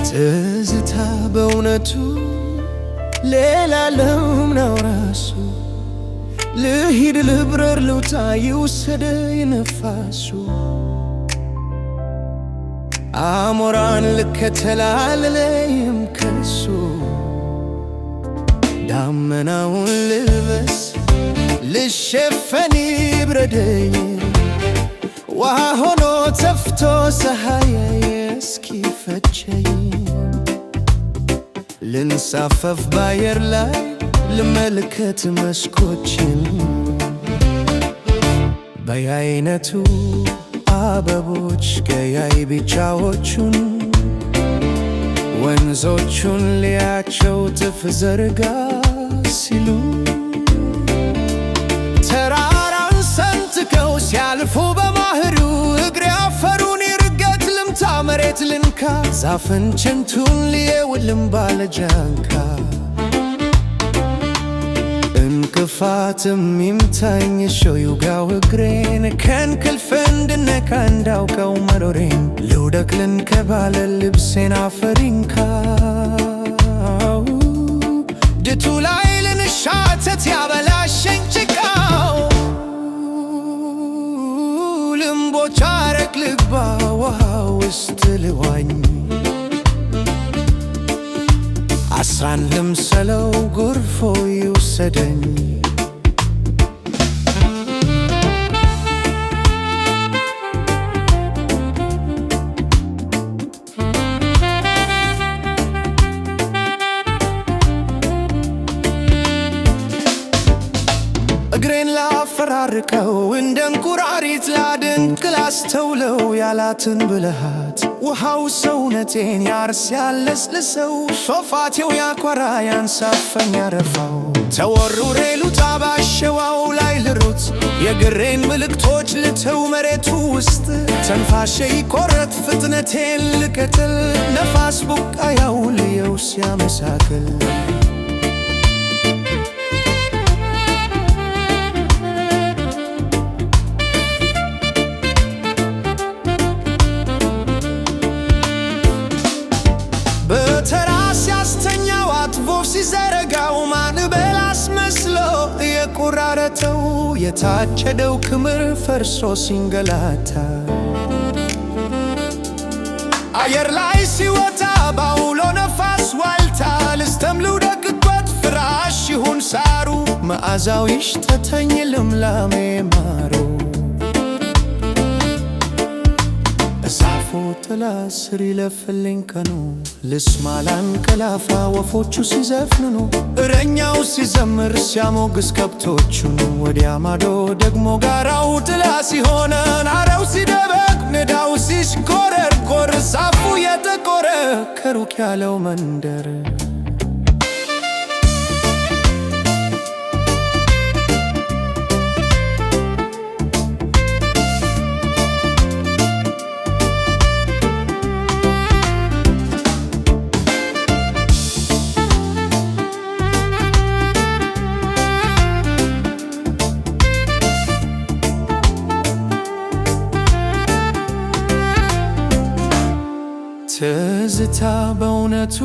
ትዝታ በእውነቱ ሌላ ዓለም ነው ራሱ። ልሂድ ልብረር ልውጣ ይውሰደኝ ነፋሱ። አሞራን ልከተል አልለይም ከሱ። ዳመናውን ልልበስ ልሸፈን ይብረደኝ። ውሃ ሆኖ ተፍቶ ፀሐይ እስኪፈቸኝ ልንሳፈፍ ባየር ላይ ልመልከት መስኮችን። በየአይነቱ አበቦች ቀያይ ቢጫዎቹን ወንዞቹን ሊያቸው ጥፍ ዘርጋ ሲሉ ተራራን ሰንጥቀው ሲያልፉ በባህሩ እግሬ አፈሩን ይርገጥ ልምታ መሬት ልንካ ዛፍን ችንቱን ልየውልም ባለጃንካ እንቅፋትም ይምታኝ ሾው ይውጋው እግሬን ከእንቅልፌ እንድነቃ እንዳውቀው መኖሬን ልውደቅ ልንከባለ ልብሴን አፈር ይንካው ድቱ ላይ ልንሻተት ያበላሸኝ ጭቃው ልምቦች አረግ ልግባ ውሃ ውስጥ ልዋኝ አስራን ልምሰለው ጎርፎ ይውሰደኝ። እግሬን ላፈራርቀው እንደ እንቁራሪት ላድንቅ ላስተውለው ያላትን ብልሃት ውሃው ሰውነቴን ያርስ ያለስልሰው ሾፋቴው ያኮራ ያንሳፈኝ ያረፋው ተወሩሬ ልውጣ ባሸዋው ላይ ልሩጥ የግሬን ምልክቶች ልተው መሬቱ ውስጥ ተንፋሼ ይቆረጥ ፍጥነቴን ልቀጥል ነፋስ ቡቃያው ልየው ሲያመሳክል በተራስ ያስተኛው አጥቦ ሲዘረጋው ማንበል አስመስሎ የቆራረጠው የታጨደው ክምር ፈርሶ ሲንገላታ አየር ላይ ሲወጣ ባውሎ ነፋስ ዋልታ ልስተም ልውደቅበት ፍራሽ ይሁን ሳሩ መዓዛው ይሽተተኝ ልምላሜ ማሩ እሳፎ ጥላ ስር ይለፍልኝ ቀኑ ልስማ ላንቀላፋ ወፎቹ ሲዘፍኑ እረኛው ሲዘምር ሲያሞግስ ከብቶቹን ወዲያ ማዶ ደግሞ ጋራው ጥላ ሲሆነን አረው ሲደበቅ ንዳው ሲሽኮረኮር ዛፉ የጠቆረ ከሩቅ ያለው መንደር ትዝታ በእውነቱ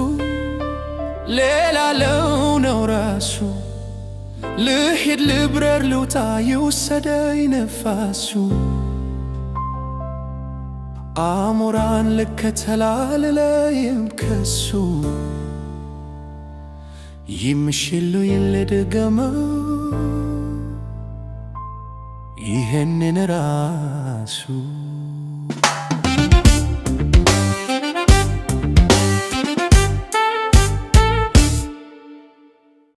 ሌላ ዓለም ነው ራሱ። ልሂድ ልብረር ልውጣ ይውሰደኝ ነፋሱ። አሞራን ልከተል አልለይም ከሱ። ይምሽሉ ይልድገመው ይህንን ራሱ